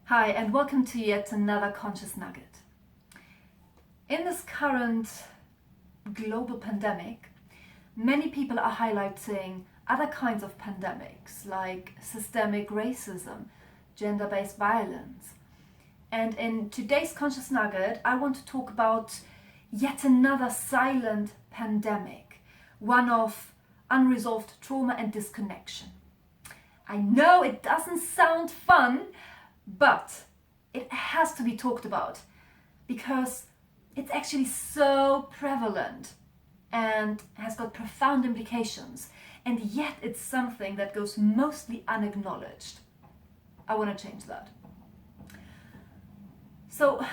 Hi, and welcome to yet another Conscious Nugget. In this current global pandemic, many people are highlighting other kinds of pandemics like systemic racism, gender-based violence. And in today's Conscious Nugget, I want to talk about yet another silent pandemic, one of unresolved trauma and disconnection. I know it doesn't sound fun, but it has to be talked about because it's actually so prevalent and has got profound implications, and yet it's something that goes mostly unacknowledged. I want to change that. So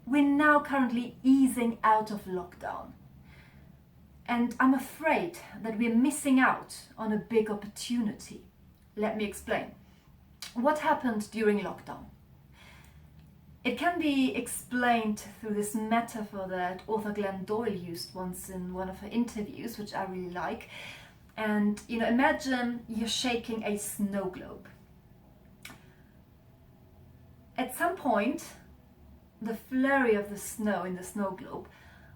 we're now currently easing out of lockdown, and I'm afraid that we're missing out on a big opportunity. Let me explain. What happened during lockdown? It can be explained through this metaphor that author Glennon Doyle used once in one of her interviews, which I really like. And imagine you're shaking a snow globe. At some point, the flurry of the snow in the snow globe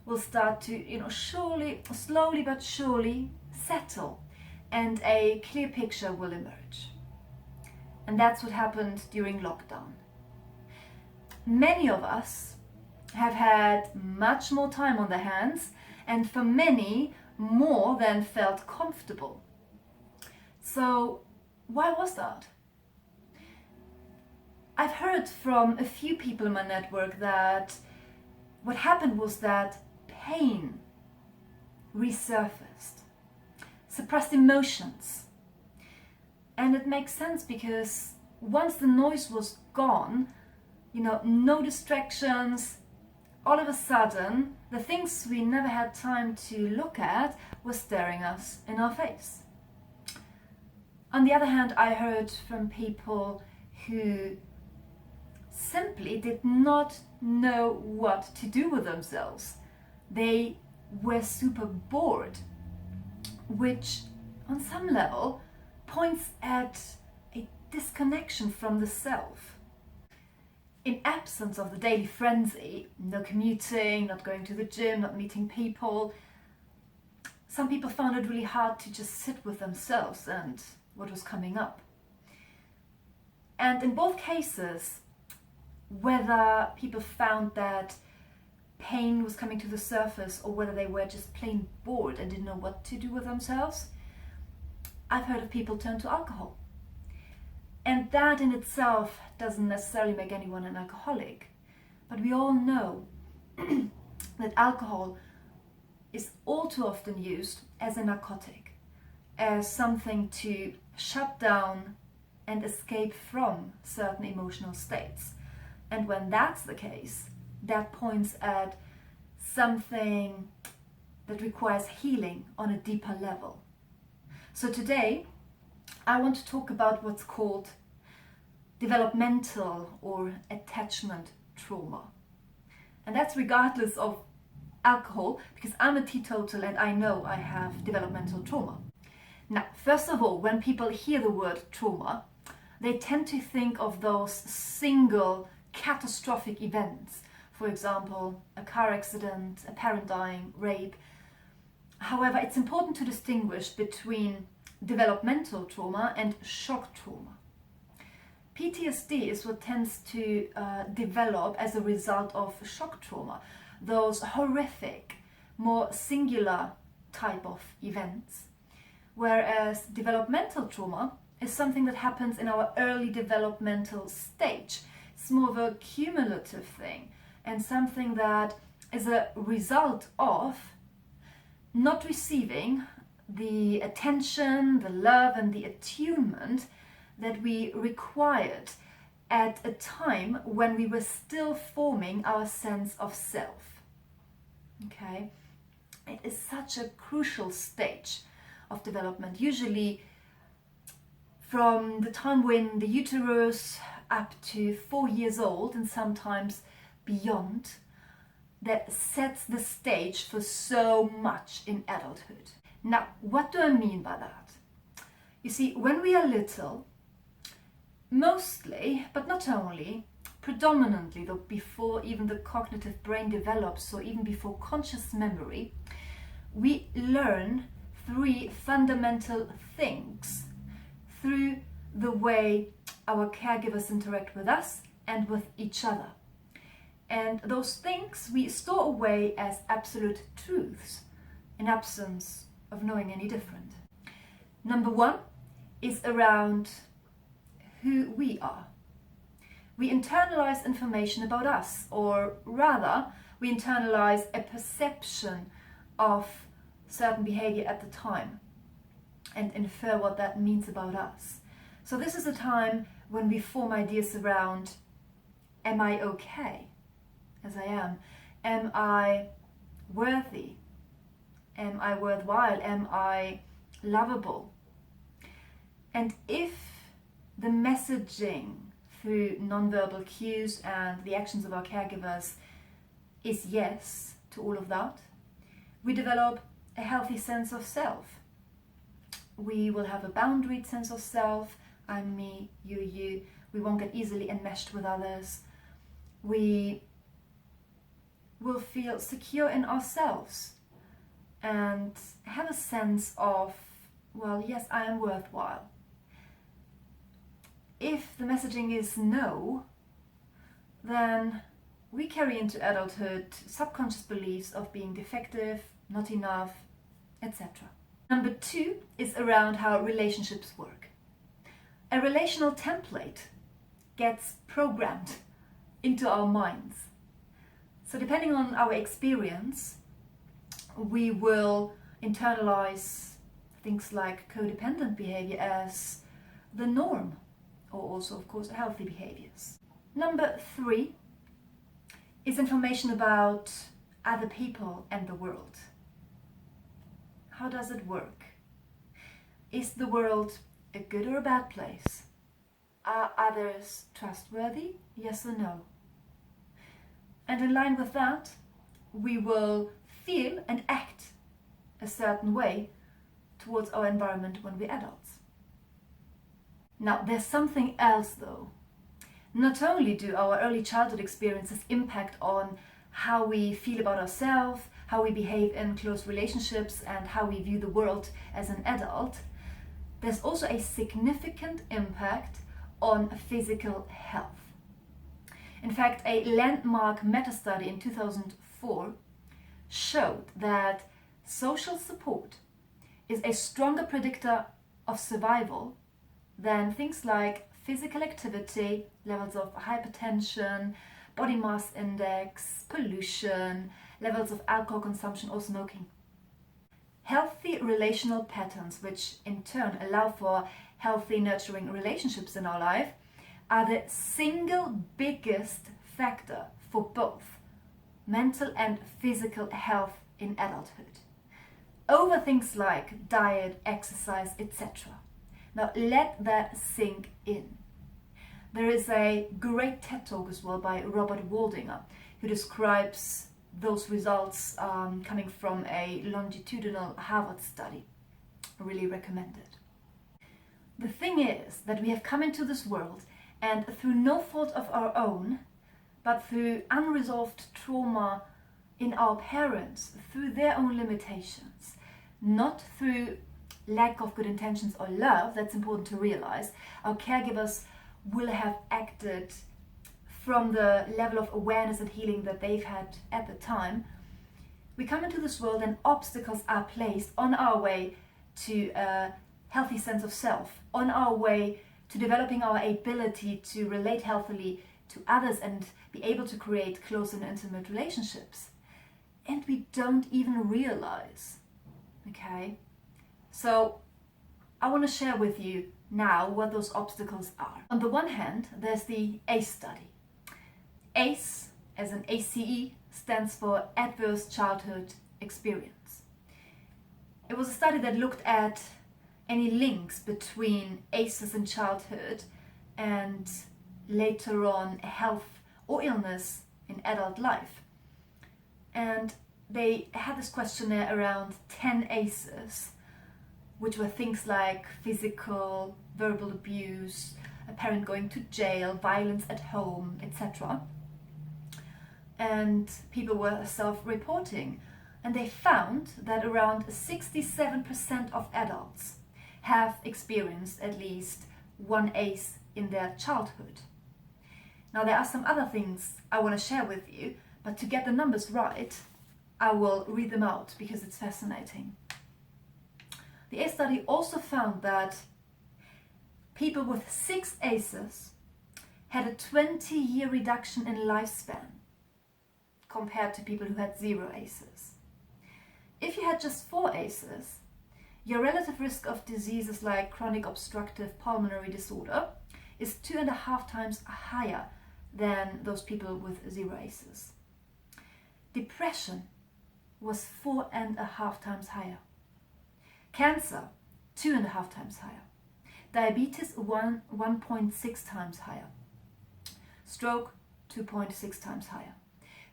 will start to, slowly but surely settle, and a clear picture will emerge. And that's what happened during lockdown. Many of us have had much more time on their hands, and for many, more than felt comfortable. So, why was that? I've heard from a few people in my network that what happened was that pain resurfaced, suppressed emotions. And it makes sense because once the noise was gone, no distractions, all of a sudden, the things we never had time to look at were staring us in our face. On the other hand, I heard from people who simply did not know what to do with themselves. They were super bored, which on some level points at a disconnection from the self. In absence of the daily frenzy, no commuting, not going to the gym, not meeting people, some people found it really hard to just sit with themselves and what was coming up. And in both cases, whether people found that pain was coming to the surface or whether they were just plain bored and didn't know what to do with themselves, I've heard of people turn to alcohol. And that in itself doesn't necessarily make anyone an alcoholic. But we all know that alcohol is all too often used as a narcotic, as something to shut down and escape from certain emotional states. And when that's the case, that points at something that requires healing on a deeper level. So today, I want to talk about what's called developmental or attachment trauma. And that's regardless of alcohol, because I'm a teetotal and I know I have developmental trauma. Now, first of all, when people hear the word trauma, they tend to think of those single catastrophic events. For example, a car accident, a parent dying, rape. However, it's important to distinguish between developmental trauma and shock trauma. PTSD is what tends to develop as a result of shock trauma, those horrific, more singular type of events. Whereas developmental trauma is something that happens in our early developmental stage. It's more of a cumulative thing and something that is a result of not receiving the attention, the love and the attunement that we required at a time when we were still forming our sense of self. Okay? It is such a crucial stage of development, usually from the time when the uterus up to 4 years old and sometimes beyond, that sets the stage for so much in adulthood. Now, what do I mean by that? You see, when we are little, mostly, but not only, predominantly though, before even the cognitive brain develops, or even before conscious memory, we learn 3 fundamental things through the way our caregivers interact with us and with each other. And those things we store away as absolute truths in absence of knowing any different. Number 1 is around who we are. We internalize information about us, or rather, we internalize a perception of certain behavior at the time and infer what that means about us. So this is a time when we form ideas around, am I okay as I am? Am I worthy? Am I worthwhile? Am I lovable? And if the messaging through nonverbal cues and the actions of our caregivers is yes to all of that, we develop a healthy sense of self. We will have a boundaried sense of self. I'm me, you. We won't get easily enmeshed with others. We will feel secure in ourselves and have a sense of, well, yes, I am worthwhile. If the messaging is no, then we carry into adulthood subconscious beliefs of being defective, not enough, etc. Number 2 is around how relationships work. A relational template gets programmed into our minds. So depending on our experience, we will internalize things like codependent behavior as the norm, or also, of course, healthy behaviors. Number 3 is information about other people and the world. How does it work? Is the world a good or a bad place? Are others trustworthy? Yes or no? And in line with that, we will feel and act a certain way towards our environment when we're adults. Now, there's something else though. Not only do our early childhood experiences impact on how we feel about ourselves, how we behave in close relationships, and how we view the world as an adult, there's also a significant impact on physical health. In fact, a landmark meta-study in 2004 showed that social support is a stronger predictor of survival than things like physical activity, levels of hypertension, body mass index, pollution, levels of alcohol consumption or smoking. Healthy relational patterns, which in turn allow for healthy, nurturing relationships in our life, are the single biggest factor for both mental and physical health in adulthood, over things like diet, exercise, etc. Now let that sink in. There is a great TED talk as well by Robert Waldinger, who describes those results coming from a longitudinal Harvard study. I really recommend it. The thing is that we have come into this world, and through no fault of our own, but through unresolved trauma in our parents, through their own limitations, not through lack of good intentions or love. That's important to realize. Our caregivers will have acted from the level of awareness and healing that they've had at the time. We come into this world and obstacles are placed on our way to a healthy sense of self, on our way to developing our ability to relate healthily to others and be able to create close and intimate relationships. And we don't even realize, okay? So I want to share with you now what those obstacles are. On the one hand, there's the ACE study. ACE, as in ACE, stands for Adverse Childhood Experience. It was a study that looked at any links between ACEs in childhood and later on health or illness in adult life. And they had this questionnaire around 10 ACEs, which were things like physical, verbal abuse, a parent going to jail, violence at home, etc. And people were self-reporting, and they found that around 67% of adults have experienced at least one ACE in their childhood. Now, there are some other things I want to share with you, but to get the numbers right, I will read them out because it's fascinating. The ACE study also found that people with 6 ACEs had a 20-year reduction in lifespan compared to people who had 0 ACEs. If you had just 4 ACEs, your relative risk of diseases like chronic obstructive pulmonary disorder is 2.5 times higher than those people with 0 ACEs. Depression was 4.5 times higher. Cancer, 2.5 times higher. Diabetes, 1.6 times higher. Stroke, 2.6 times higher.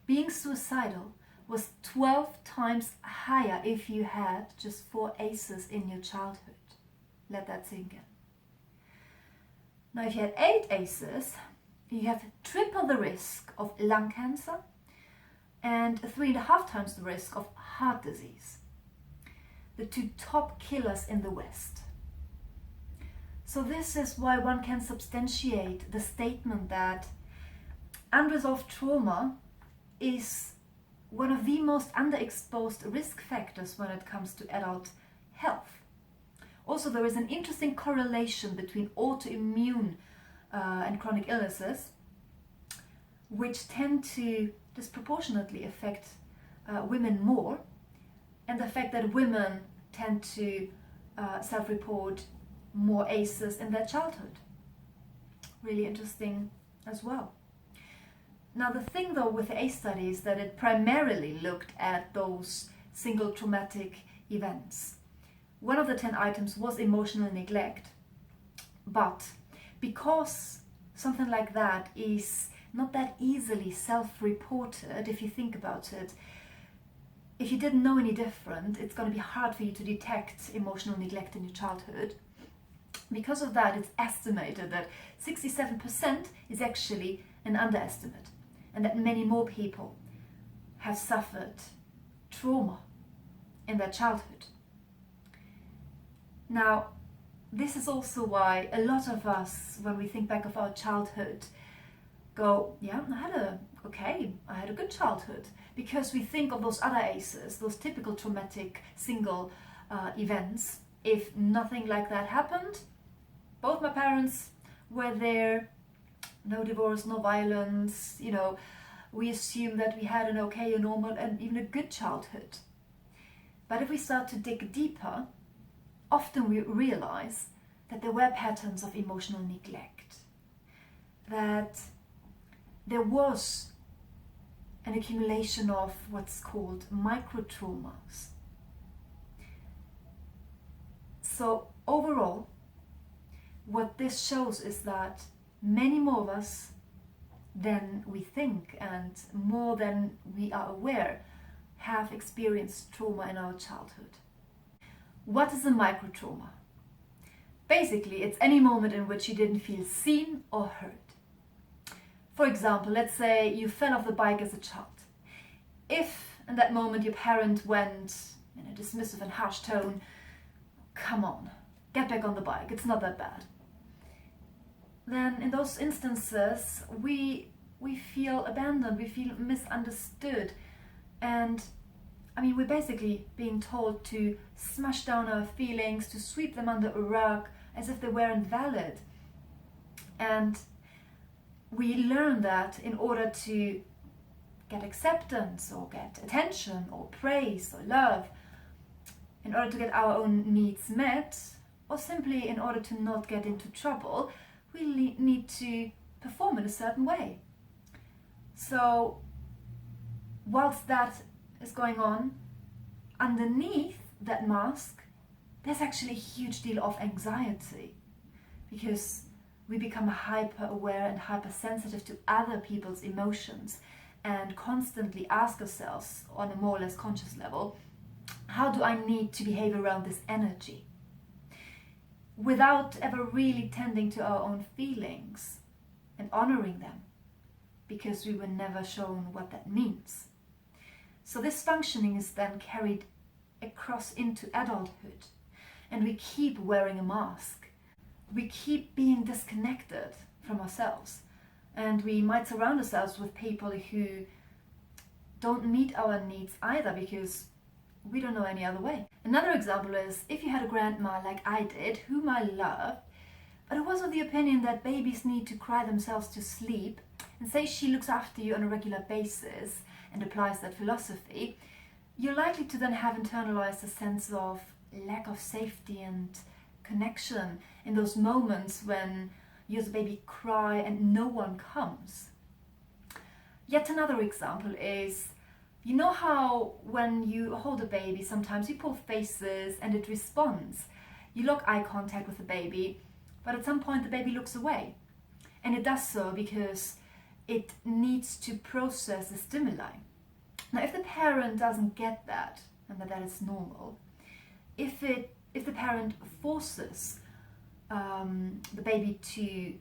Being suicidal was 12 times higher if you had just 4 ACEs in your childhood. Let that sink in. Now, if you had 8 ACEs, you have triple the risk of lung cancer and 3.5 times the risk of heart disease, the 2 top killers in the West. So this is why one can substantiate the statement that unresolved trauma is one of the most underexposed risk factors when it comes to adult health. Also, there is an interesting correlation between autoimmune and chronic illnesses, which tend to disproportionately affect women more, and the fact that women tend to self-report more ACEs in their childhood. Really interesting as well. Now, the thing though with the ACE study is that it primarily looked at those single traumatic events. One of the 10 items was emotional neglect, but because something like that is not that easily self-reported, if you think about it, if you didn't know any different, it's going to be hard for you to detect emotional neglect in your childhood. Because of that, it's estimated that 67% is actually an underestimate, and that many more people have suffered trauma in their childhood. Now, this is also why a lot of us, when we think back of our childhood, go, yeah, I had a good childhood, because we think of those other ACEs, those typical traumatic single events. If nothing like that happened, both my parents were there, no divorce, no violence, we assume that we had an okay, a normal, and even a good childhood. But if we start to dig deeper, often we realize that there were patterns of emotional neglect, that there was an accumulation of what's called microtraumas. So overall, what this shows is that many more of us than we think and more than we are aware have experienced trauma in our childhood. What is a microtrauma? Basically, it's any moment in which you didn't feel seen or heard. For example, let's say you fell off the bike as a child. If in that moment your parent went in a dismissive and harsh tone, "Come on, get back on the bike, it's not that bad," then in those instances we feel abandoned, we feel misunderstood, and we're basically being told to smash down our feelings, to sweep them under a rug as if they weren't valid. And we learn that in order to get acceptance or get attention or praise or love, in order to get our own needs met, or simply in order to not get into trouble, we need to perform in a certain way. So whilst that is going on, underneath that mask, there's actually a huge deal of anxiety, because we become hyper-aware and hypersensitive to other people's emotions and constantly ask ourselves on a more or less conscious level, how do I need to behave around this energy? without ever really tending to our own feelings and honoring them, because we were never shown what that means. So this functioning is then carried across into adulthood, and we keep wearing a mask. We keep being disconnected from ourselves, and we might surround ourselves with people who don't meet our needs either, because we don't know any other way. Another example is if you had a grandma like I did, whom I loved, but who was of the opinion that babies need to cry themselves to sleep, and say she looks after you on a regular basis and applies that philosophy, you're likely to then have internalized a sense of lack of safety and connection in those moments when you as a baby cry and no one comes. Yet another example is, you know how when you hold a baby, sometimes you pull faces and it responds. You lock eye contact with the baby, but at some point the baby looks away. And it does so because it needs to process the stimuli. Now, if the parent doesn't get that, and that is normal, if the parent forces the baby to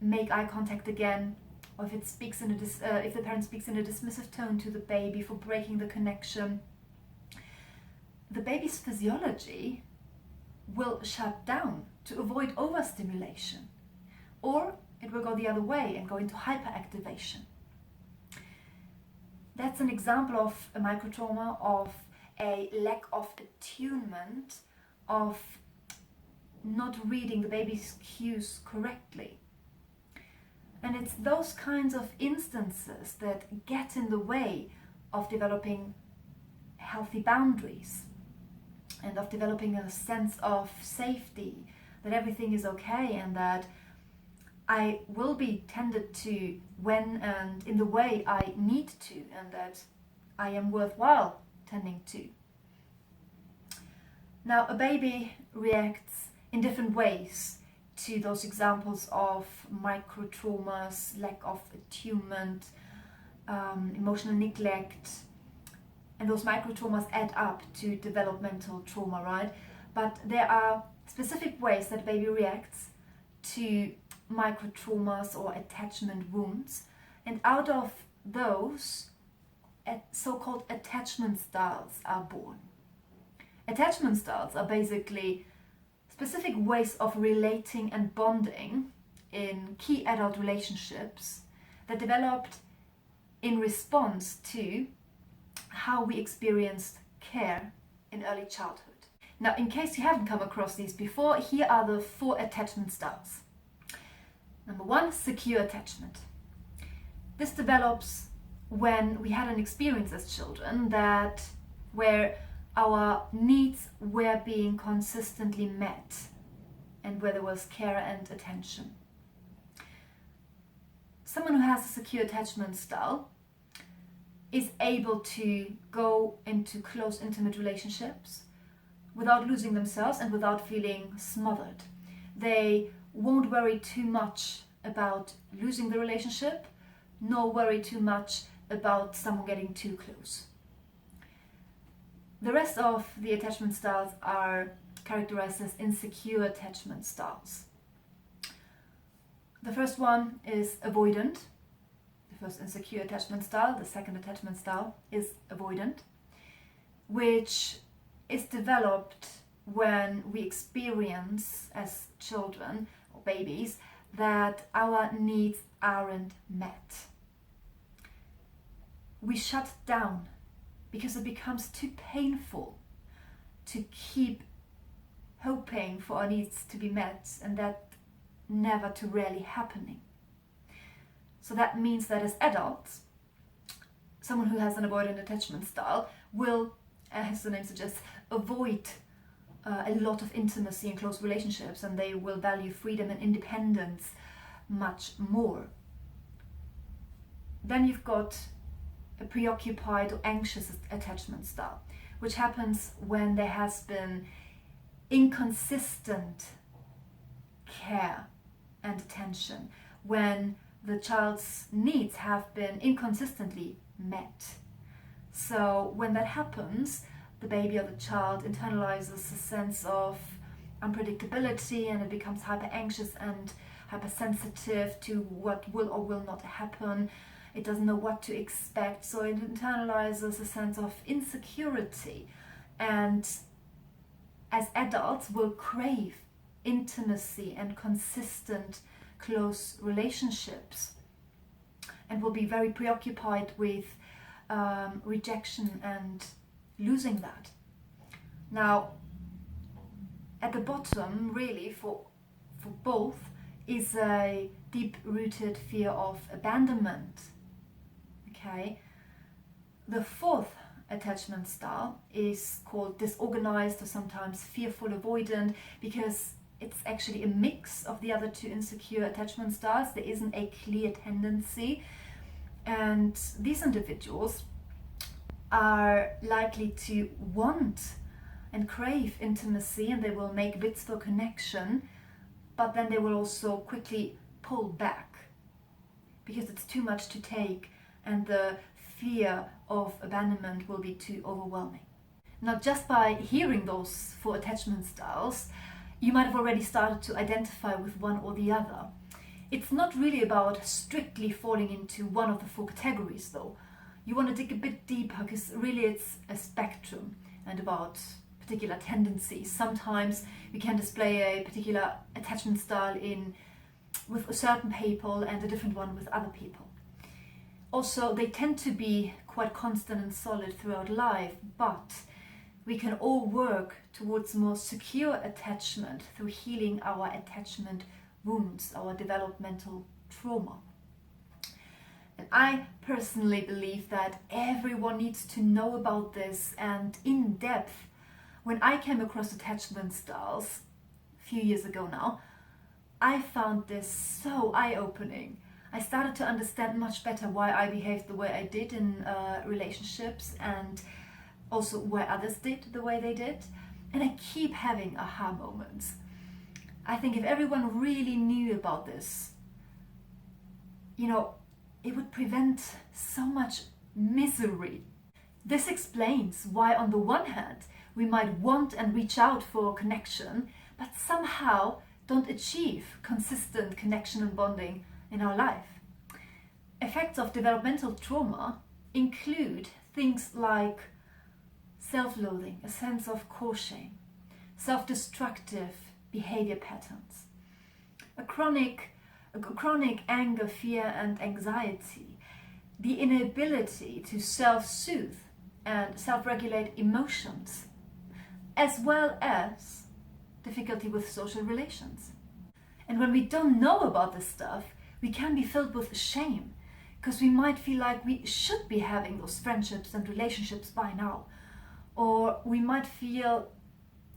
make eye contact again, or if the parent speaks in a dismissive tone to the baby for breaking the connection, the baby's physiology will shut down to avoid overstimulation, or it will go the other way and go into hyperactivation. That's an example of a microtrauma, of a lack of attunement, of not reading the baby's cues correctly. And it's those kinds of instances that get in the way of developing healthy boundaries and of developing a sense of safety, that everything is okay and that I will be tended to when and in the way I need to, and that I am worthwhile tending to. Now, a baby reacts in different ways to those examples of microtraumas, lack of attunement, emotional neglect, and those microtraumas add up to developmental trauma, right? But there are specific ways that a baby reacts to microtraumas or attachment wounds, and out of those, so-called attachment styles are born. Attachment styles are basically specific ways of relating and bonding in key adult relationships that developed in response to how we experienced care in early childhood. Now, in case you haven't come across these before, here are the 4 attachment styles. Number 1, secure attachment. This develops when we had an experience as children where our needs were being consistently met and where there was care and attention. Someone who has a secure attachment style is able to go into close, intimate relationships without losing themselves and without feeling smothered. They won't worry too much about losing the relationship, nor worry too much about someone getting too close. The rest of the attachment styles are characterized as insecure attachment styles. The first one is avoidant. The first insecure attachment style, the second attachment style is avoidant, which is developed when we experience as children or babies that our needs aren't met. We shut down because it becomes too painful to keep hoping for our needs to be met, and that never to rarely happening. So that means that as adults, someone who has an avoidant attachment style will, as the name suggests, avoid a lot of intimacy and close relationships, and they will value freedom and independence much more. Then you've got a preoccupied or anxious attachment style, which happens when there has been inconsistent care and attention, when the child's needs have been inconsistently met. So when that happens, the baby or the child internalizes a sense of unpredictability, and it becomes hyper anxious and hypersensitive to what will or will not happen. It doesn't know what to expect, so it internalizes a sense of insecurity, and as adults will crave intimacy and consistent close relationships, and will be very preoccupied with rejection and losing that. Now, at the bottom, really, for both, is a deep-rooted fear of abandonment. Okay, the fourth attachment style is called disorganized, or sometimes fearful avoidant, because it's actually a mix of the other two insecure attachment styles. There isn't a clear tendency, and these individuals are likely to want and crave intimacy, and they will make bids for connection, but then they will also quickly pull back because it's too much to take, and the fear of abandonment will be too overwhelming. Now, just by hearing those four attachment styles, you might have already started to identify with one or the other. It's not really about strictly falling into one of the four categories, though. You want to dig a bit deeper, because really it's a spectrum and about particular tendencies. Sometimes we can display a particular attachment style with certain people and a different one with other people. Also, they tend to be quite constant and solid throughout life, but we can all work towards more secure attachment through healing our attachment wounds, our developmental trauma. And I personally believe that everyone needs to know about this, and in depth. When I came across attachment styles a few years ago now, I found this so eye-opening. I started to understand much better why I behaved the way I did in relationships, and also why others did the way they did. And I keep having aha moments. I think if everyone really knew about this, it would prevent so much misery. This explains why, on the one hand, we might want and reach out for connection, but somehow don't achieve consistent connection and bonding in our life. Effects of developmental trauma include things like self-loathing, a sense of core-shame, self-destructive behavior patterns, a chronic anger, fear and anxiety, the inability to self-soothe and self-regulate emotions, as well as difficulty with social relations. And when we don't know about this stuff, we can be filled with shame, because we might feel like we should be having those friendships and relationships by now. Or we might feel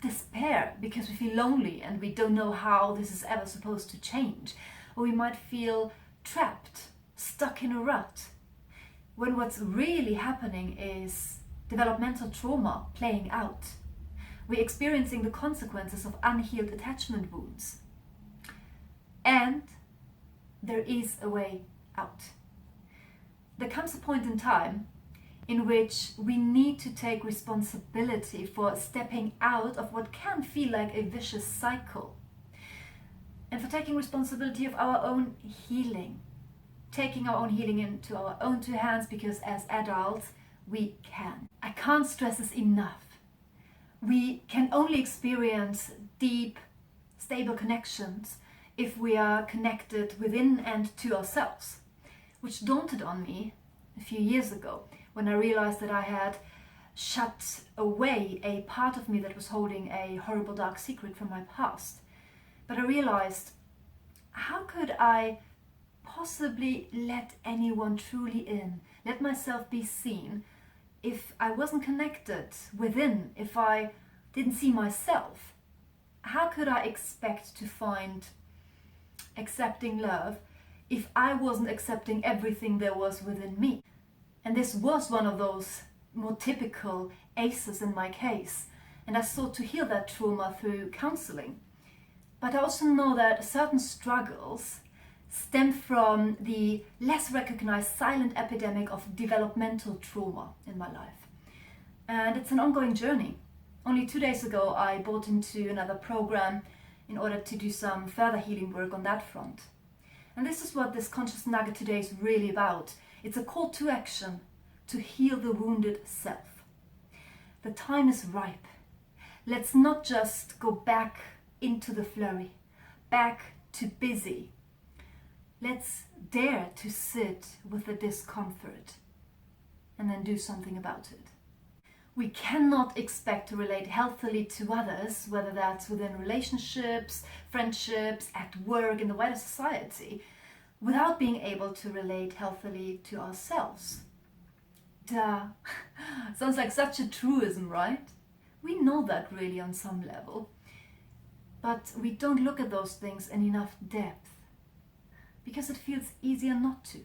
despair because we feel lonely and we don't know how this is ever supposed to change. Or we might feel trapped, stuck in a rut, when what's really happening is developmental trauma playing out. We're experiencing the consequences of unhealed attachment wounds. And there is a way out. There comes a point in time in which we need to take responsibility for stepping out of what can feel like a vicious cycle, and for taking responsibility of our own healing, taking our own healing into our own two hands, because as adults we can. I can't stress this enough. We can only experience deep, stable connections if we are connected within and to ourselves, which dawned on me a few years ago when I realized that I had shut away a part of me that was holding a horrible dark secret from my past. But I realized, how could I possibly let anyone truly in, let myself be seen, if I wasn't connected within, if I didn't see myself? How could I expect to find accepting love if I wasn't accepting everything there was within me? And this was one of those more typical ACEs in my case, and I sought to heal that trauma through counseling. But I also know that certain struggles stem from the less recognized silent epidemic of developmental trauma in my life. And it's an ongoing journey. Only 2 days ago, I bought into another program in order to do some further healing work on that front. And this is what this Conscious Nugget today is really about. It's a call to action to heal the wounded self. The time is ripe. Let's not just go back into the flurry, back to busy. Let's dare to sit with the discomfort and then do something about it. We cannot expect to relate healthily to others, whether that's within relationships, friendships, at work, in the wider society, without being able to relate healthily to ourselves. Duh. Sounds like such a truism, right? We know that really on some level. But we don't look at those things in enough depth, because it feels easier not to.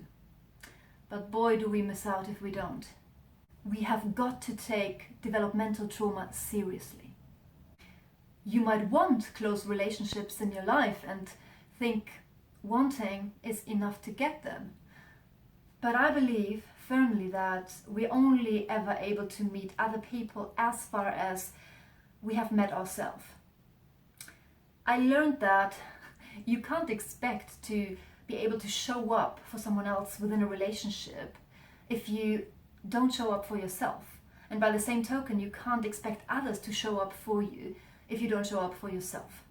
But boy, do we miss out if we don't. We have got to take developmental trauma seriously. You might want close relationships in your life and think wanting is enough to get them. But I believe firmly that we're only ever able to meet other people as far as we have met ourselves. I learned that you can't expect to be able to show up for someone else within a relationship if you don't show up for yourself. And by the same token, you can't expect others to show up for you if you don't show up for yourself.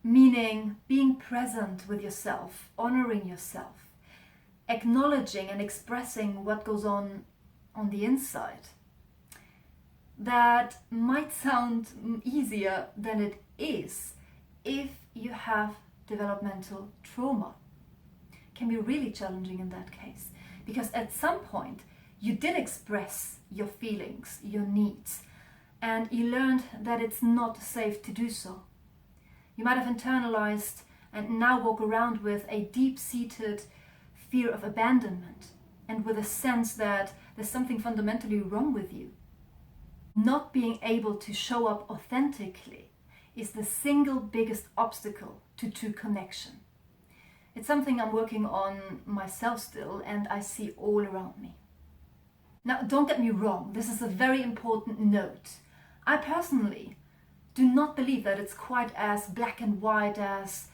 Meaning being present with yourself, honoring yourself, acknowledging and expressing what goes on the inside. That might sound easier than it is if you have developmental trauma. It can be really challenging in that case, because at some point you did express your feelings, your needs, and you learned that it's not safe to do so. You might have internalized and now walk around with a deep-seated fear of abandonment and with a sense that there's something fundamentally wrong with you. Not being able to show up authentically is the single biggest obstacle to true connection. It's something I'm working on myself still, and I see all around me. Now, don't get me wrong, this is a very important note. I personally do not believe that it's quite as black and white as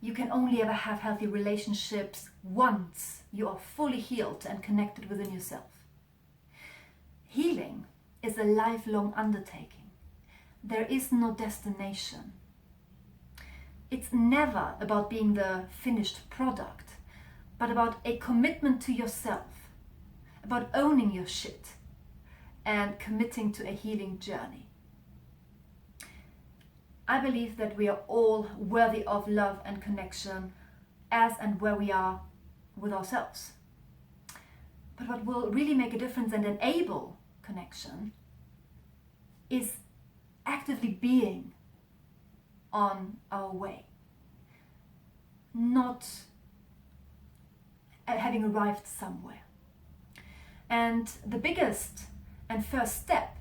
you can only ever have healthy relationships once you are fully healed and connected within yourself. Healing is a lifelong undertaking. There is no destination. It's never about being the finished product, but about a commitment to yourself, about owning your shit and committing to a healing journey. I believe that we are all worthy of love and connection as and where we are with ourselves. But what will really make a difference and enable connection is actively being on our way, not having arrived somewhere. And the biggest and first step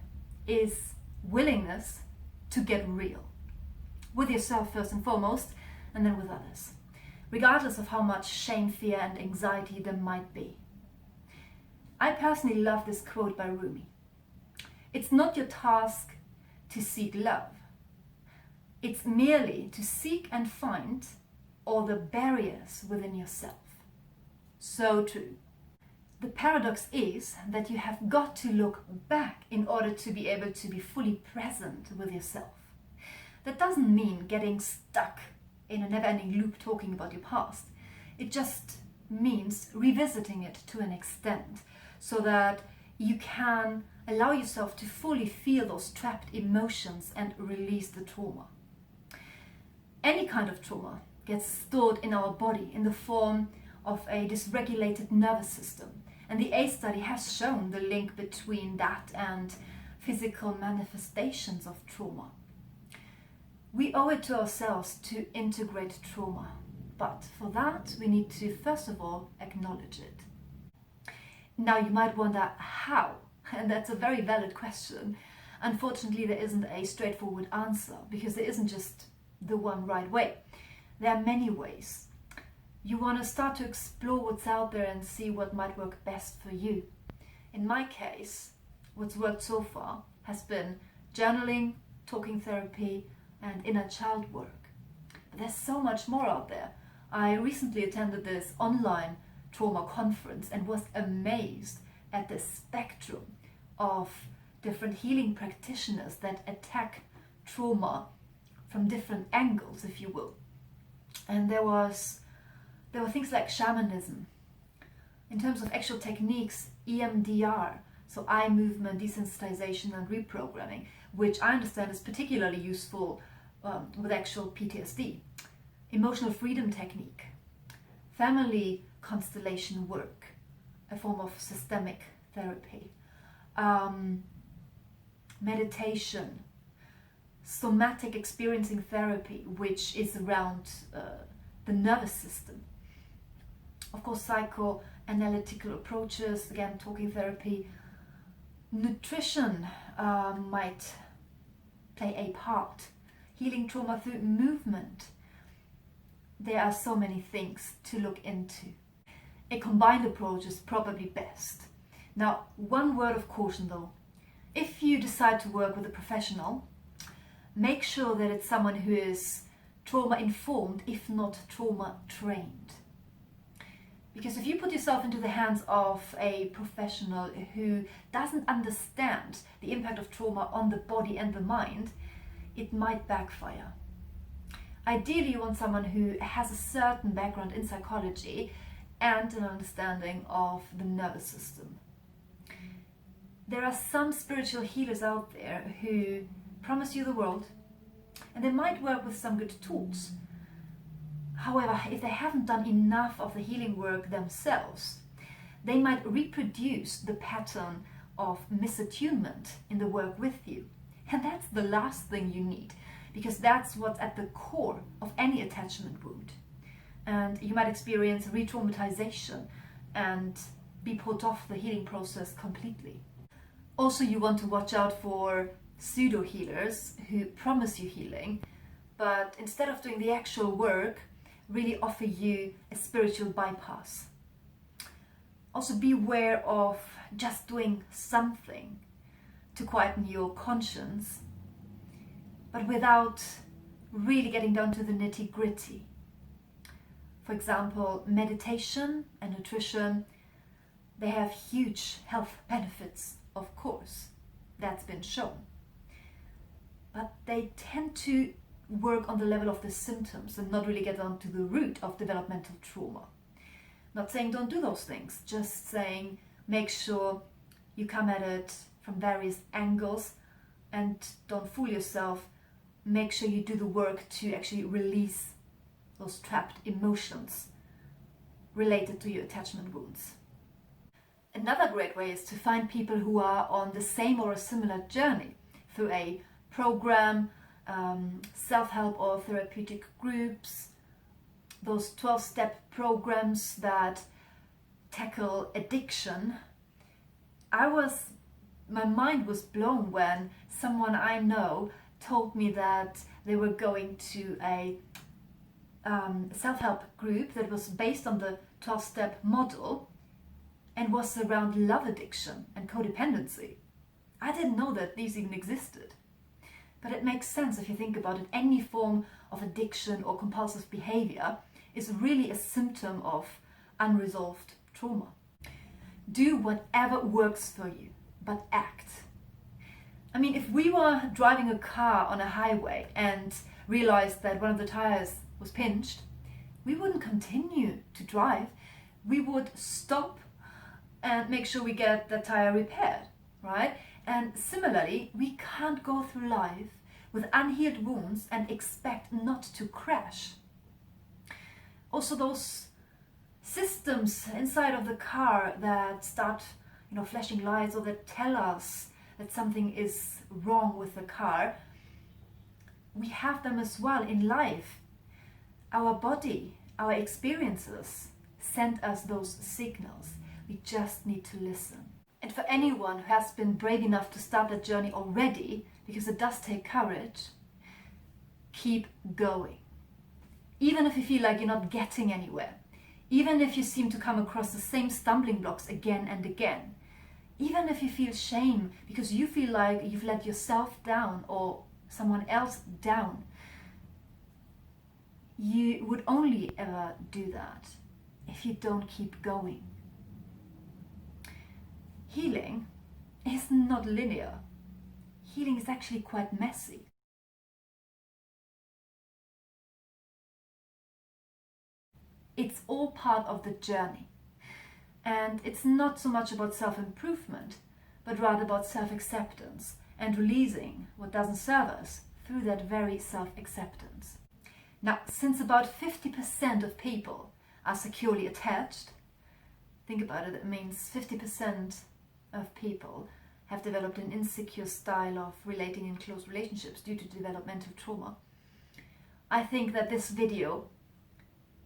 is willingness to get real. With yourself first and foremost, and then with others, regardless of how much shame, fear, and anxiety there might be. I personally love this quote by Rumi. It's not your task to seek love. It's merely to seek and find all the barriers within yourself. So true. The paradox is that you have got to look back in order to be able to be fully present with yourself. That doesn't mean getting stuck in a never-ending loop talking about your past. It just means revisiting it to an extent so that you can allow yourself to fully feel those trapped emotions and release the trauma. Any kind of trauma gets stored in our body in the form of a dysregulated nervous system. And the ACE study has shown the link between that and physical manifestations of trauma. We owe it to ourselves to integrate trauma, but for that we need to first of all acknowledge it. Now you might wonder how, and that's a very valid question. Unfortunately, there isn't a straightforward answer because there isn't just the one right way. There are many ways. You want to start to explore what's out there and see what might work best for you. In my case, what's worked so far has been journaling, talking therapy, and inner child work. But there's so much more out there. I recently attended this online trauma conference and was amazed at the spectrum of different healing practitioners that attack trauma from different angles, if you will. And there were things like shamanism. In terms of actual techniques, EMDR, so eye movement, desensitization and reprogramming, which I understand is particularly useful with actual PTSD. Emotional freedom technique, family constellation work, a form of systemic therapy, meditation, somatic experiencing therapy, which is around the nervous system. Of course, psychoanalytical approaches, again, talking therapy. Nutrition might play a part. Healing trauma through movement. There are so many things to look into. A combined approach is probably best. Now, one word of caution though. If you decide to work with a professional, make sure that it's someone who is trauma informed, if not trauma trained. Because if you put yourself into the hands of a professional who doesn't understand the impact of trauma on the body and the mind, it might backfire. Ideally, you want someone who has a certain background in psychology and an understanding of the nervous system. There are some spiritual healers out there who promise you the world, and they might work with some good tools. However, if they haven't done enough of the healing work themselves, they might reproduce the pattern of misattunement in the work with you. And that's the last thing you need, because that's what's at the core of any attachment wound. And you might experience re-traumatization and be put off the healing process completely. Also, you want to watch out for pseudo-healers who promise you healing, but instead of doing the actual work, really offer you a spiritual bypass. Also, beware of just doing something to quieten your conscience, but without really getting down to the nitty-gritty. For example, meditation and nutrition, they have huge health benefits, of course, that's been shown. But they tend to work on the level of the symptoms and not really get down to the root of developmental trauma. Not saying don't do those things, just saying make sure you come at it from various angles and don't fool yourself. Make sure you do the work to actually release those trapped emotions related to your attachment wounds. Another great way is to find people who are on the same or a similar journey through a program, self-help or therapeutic groups, those 12-step programs that tackle addiction. My mind was blown when someone I know told me that they were going to a self-help group that was based on the 12-step model and was around love addiction and codependency. I didn't know that these even existed. But it makes sense if you think about it. Any form of addiction or compulsive behavior is really a symptom of unresolved trauma. Do whatever works for you, but act. I mean, if we were driving a car on a highway and realized that one of the tires was pinched, we wouldn't continue to drive. We would stop and make sure we get the tire repaired, right? And similarly, we can't go through life with unhealed wounds and expect not to crash. Also, those systems inside of the car that start, flashing lights or that tell us that something is wrong with the car, we have them as well in life. Our body, our experiences send us those signals. We just need to listen. And for anyone who has been brave enough to start that journey already, because it does take courage, keep going. Even if you feel like you're not getting anywhere, even if you seem to come across the same stumbling blocks again and again, Even if you feel shame because you feel like you've let yourself down or someone else down, you would only ever do that if you don't keep going. Healing is not linear. Healing is actually quite messy. It's all part of the journey. And it's not so much about self-improvement, but rather about self-acceptance and releasing what doesn't serve us through that very self-acceptance. Now, since about 50% of people are securely attached, think about it, it means 50% of people have developed an insecure style of relating in close relationships due to developmental trauma. I think that this video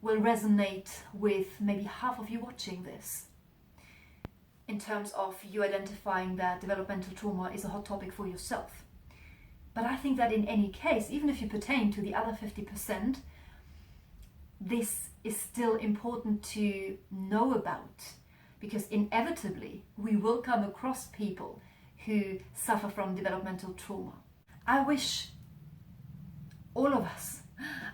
will resonate with maybe half of you watching this, in terms of you identifying that developmental trauma is a hot topic for yourself. But I think that in any case, even if you pertain to the other 50%, this is still important to know about, because inevitably we will come across people who suffer from developmental trauma. I wish all of us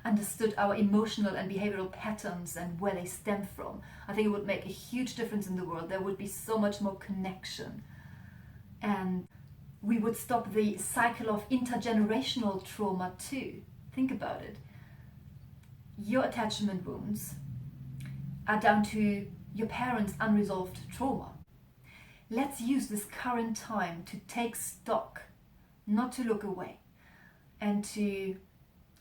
understood our emotional and behavioral patterns and where they stem from. I think it would make a huge difference in the world. There would be so much more connection, and we would stop the cycle of intergenerational trauma too. Think about it. Your attachment wounds are down to your parents' unresolved trauma. Let's use this current time to take stock, not to look away, and to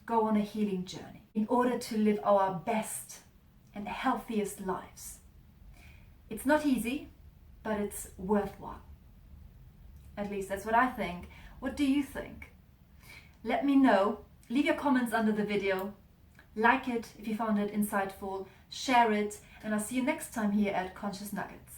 go on a healing journey in order to live our best and healthiest lives. It's not easy, but it's worthwhile. At least that's what I think. What do you think? Let me know. Leave your comments under the video. Like it if you found it insightful. Share it, and I'll see you next time here at Conscious Nuggets.